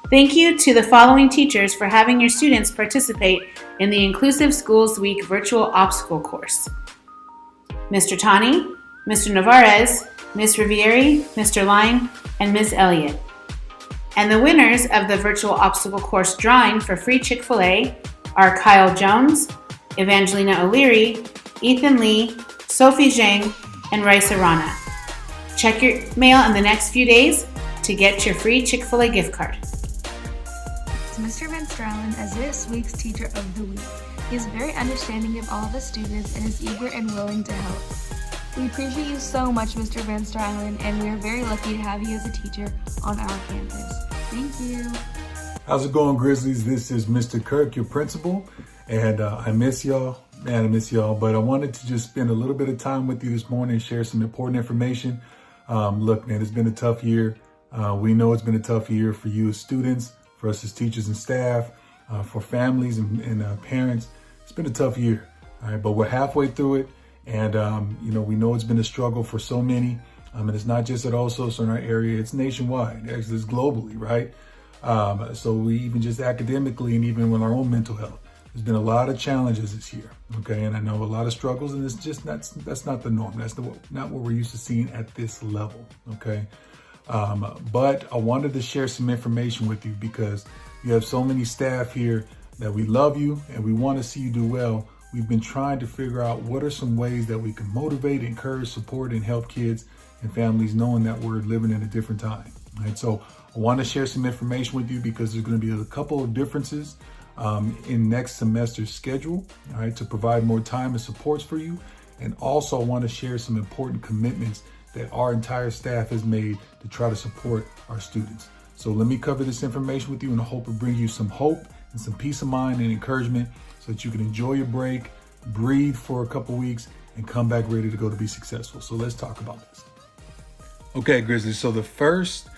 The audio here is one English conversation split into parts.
Thank you to the following teachers for having your students participate in the Inclusive Schools Week virtual obstacle course. Mr. Tani, Mr. Navarez, Ms. Rivieri, Mr. Line, and Ms. Elliott. And the winners of the virtual obstacle course drawing for free Chick-fil-A are Kyle Jones, Evangelina O'Leary, Ethan Lee, Sophie Zhang, and Raisa Rana. Check your mail in the next few days to get your free Chick-fil-A gift card. Mr. Van Stralen as this week's Teacher of the Week. He is very understanding of all of his students and is eager and willing to help. We appreciate you so much, Mr. Van Stralen, and we are very lucky to have you as a teacher on our campus. Thank you. How's it going, Grizzlies? This is Mr. Kirk, your principal, and I miss y'all. Man, I miss y'all, but I wanted to just spend a little bit of time with you this morning and share some important information. Look, man, it's been a tough year. We know it's been a tough year for you as students, for us as teachers and staff, for families and parents. It's been a tough year, all right, but we're halfway through it. And, we know it's been a struggle for so many. And it's not just at All Souls in our area, it's nationwide, actually it's globally, right? So we even just academically and even with our own mental health, there's been a lot of challenges this year, okay? And I know a lot of struggles, and it's just, that's not the norm. That's not what we're used to seeing at this level, okay? But I wanted to share some information with you because you have so many staff here that we love you and we want to see you do well. We've been trying to figure out what are some ways that we can motivate, encourage, support, and help kids and families knowing that we're living in a different time. Right? So I want to share some information with you because there's going to be a couple of differences in next semester's schedule, all right, to provide more time and supports for you. And also I want to share some important commitments that our entire staff has made to try to support our students. So let me cover this information with you and I hope it brings you some hope and some peace of mind and encouragement so that you can enjoy your break, breathe for a couple weeks, and come back ready to go to be successful. So let's talk about this. Okay, Grizzlies, so the first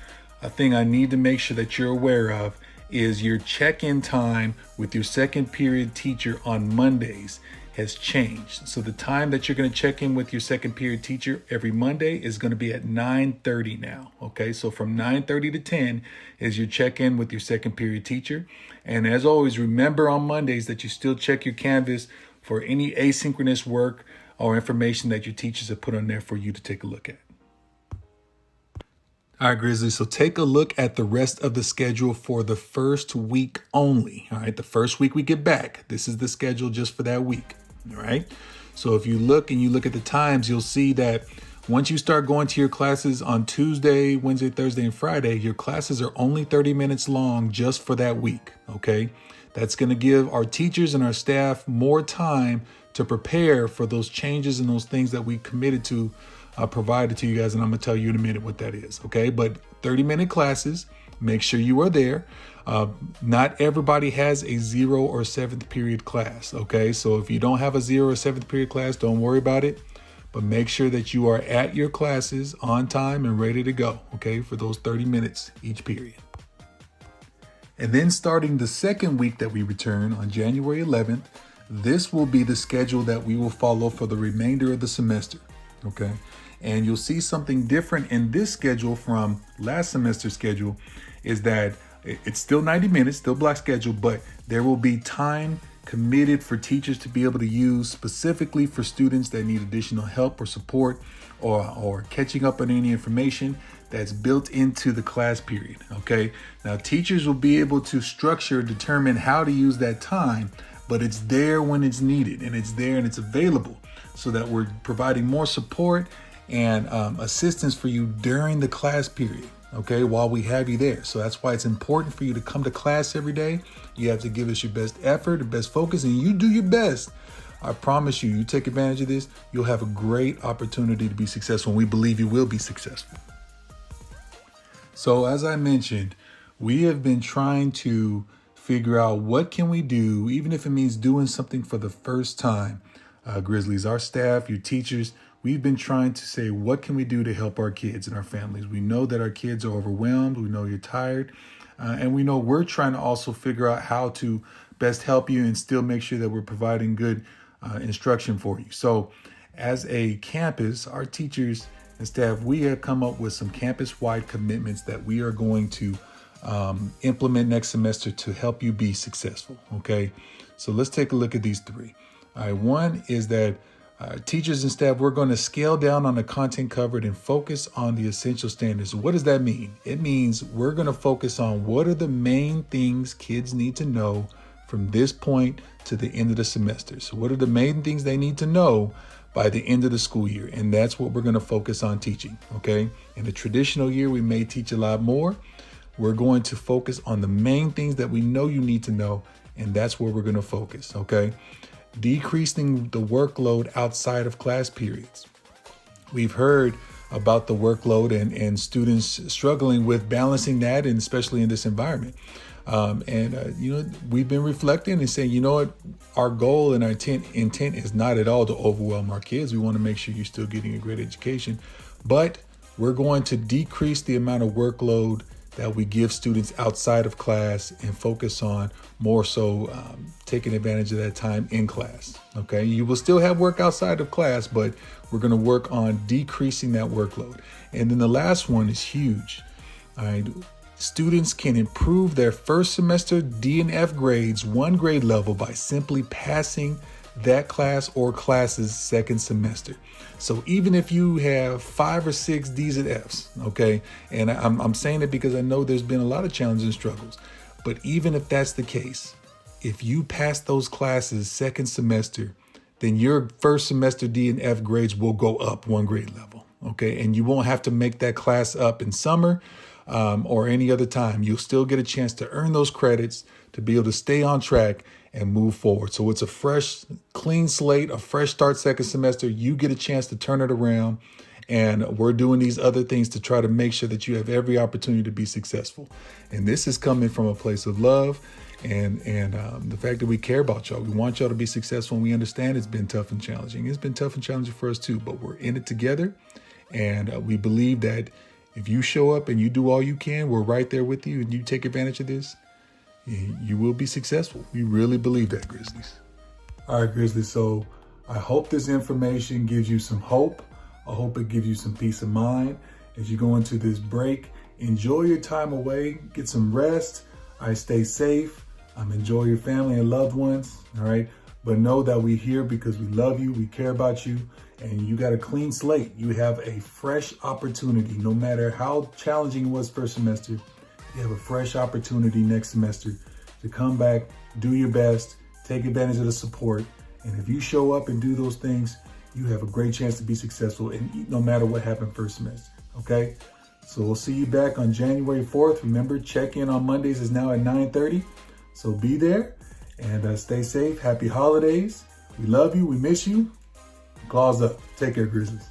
thing I need to make sure that you're aware of is your check-in time with your second period teacher on Mondays has changed. So the time that you're going to check in with your second period teacher every Monday is going to be at 9:30 now. Okay, so from 9:30 to 10 is your check-in with your second period teacher. And as always, remember on Mondays that you still check your Canvas for any asynchronous work or information that your teachers have put on there for you to take a look at. All right, Grizzlies, so take a look at the rest of the schedule for the first week only. All right, the first week we get back. This is the schedule just for that week. All right, so if you look at the times, you'll see that once you start going to your classes on Tuesday, Wednesday, Thursday, and Friday, your classes are only 30 minutes long just for that week. Okay, that's going to give our teachers and our staff more time to prepare for those changes and those things that we committed to provided to you guys, and I'm gonna tell you in a minute what that is, okay? But 30-minute classes, make sure you are there. Not everybody has a 0 or 7th period class, okay? So if you don't have a 0 or 7th period class, don't worry about it, but make sure that you are at your classes on time and ready to go, okay, for those 30 minutes each period. And then starting the second week that we return on January 11th, this will be the schedule that we will follow for the remainder of the semester, okay? And you'll see something different in this schedule from last semester's schedule is that it's still 90 minutes, still block schedule, but there will be time committed for teachers to be able to use specifically for students that need additional help or support or catching up on any information that's built into the class period, okay? Now, teachers will be able to determine how to use that time, but it's there when it's needed and it's there and it's available so that we're providing more support and assistance for you during the class period, okay, while we have you there. So that's why it's important for you to come to class every day. You have to give us your best effort, the best focus, and you do your best. I promise you, you take advantage of this, you'll have a great opportunity to be successful, and we believe you will be successful. So as I mentioned, we have been trying to figure out what can we do, even if it means doing something for the first time. Grizzlies, our staff, your teachers, we've been trying to say, what can we do to help our kids and our families? We know that our kids are overwhelmed. We know you're tired. And we know we're trying to also figure out how to best help you and still make sure that we're providing good instruction for you. So as a campus, our teachers and staff, we have come up with some campus-wide commitments that we are going to implement next semester to help you be successful. Okay, so let's take a look at these three. All right, one is that teachers and staff, we're going to scale down on the content covered and focus on the essential standards. What does that mean? It means we're going to focus on what are the main things kids need to know from this point to the end of the semester. So what are the main things they need to know by the end of the school year? And that's what we're going to focus on teaching. Okay. In a traditional year, we may teach a lot more. We're going to focus on the main things that we know you need to know. And that's where we're going to focus. Okay. Decreasing the workload outside of class periods. We've heard about the workload and students struggling with balancing that, and especially in this environment. We've been reflecting and saying, our goal and our intent is not at all to overwhelm our kids. We want to make sure you're still getting a great education, but we're going to decrease the amount of workload that we give students outside of class and focus on more so taking advantage of that time in class. Okay, you will still have work outside of class, but we're going to work on decreasing that workload. And then the last one is huge. All right, students can improve their first semester D and F grades 1 grade level by simply passing that class or classes second semester. So even if you have 5 or 6 D's and F's, okay, and I'm saying it because I know there's been a lot of challenges and struggles, but even if that's the case, if you pass those classes second semester, then your first semester D and F grades will go up 1 grade level, okay, and you won't have to make that class up in summer or any other time. You'll still get a chance to earn those credits to be able to stay on track and move forward. So it's a fresh, clean slate, a fresh start second semester. You get a chance to turn it around. And we're doing these other things to try to make sure that you have every opportunity to be successful. And this is coming from a place of love and the fact that we care about y'all. We want y'all to be successful, and we understand it's been tough and challenging. It's been tough and challenging for us too, but we're in it together. And we believe that if you show up and you do all you can, we're right there with you, and you take advantage of this, you will be successful. We really believe that, Grizzlies. All right, Grizzlies. So I hope this information gives you some hope. I hope it gives you some peace of mind as you go into this break. Enjoy your time away. Get some rest. Stay safe. Enjoy your family and loved ones. All right. But know that we're here because we love you. We care about you. And you got a clean slate. You have a fresh opportunity. No matter how challenging it was first semester, you have a fresh opportunity next semester to come back, do your best, take advantage of the support. And if you show up and do those things, you have a great chance to be successful, and no matter what happened first semester. Okay? So we'll see you back on January 4th. Remember, check-in on Mondays is now at 9:30. So be there and stay safe. Happy holidays. We love you. We miss you. Claws up. Take care, Grizzlies.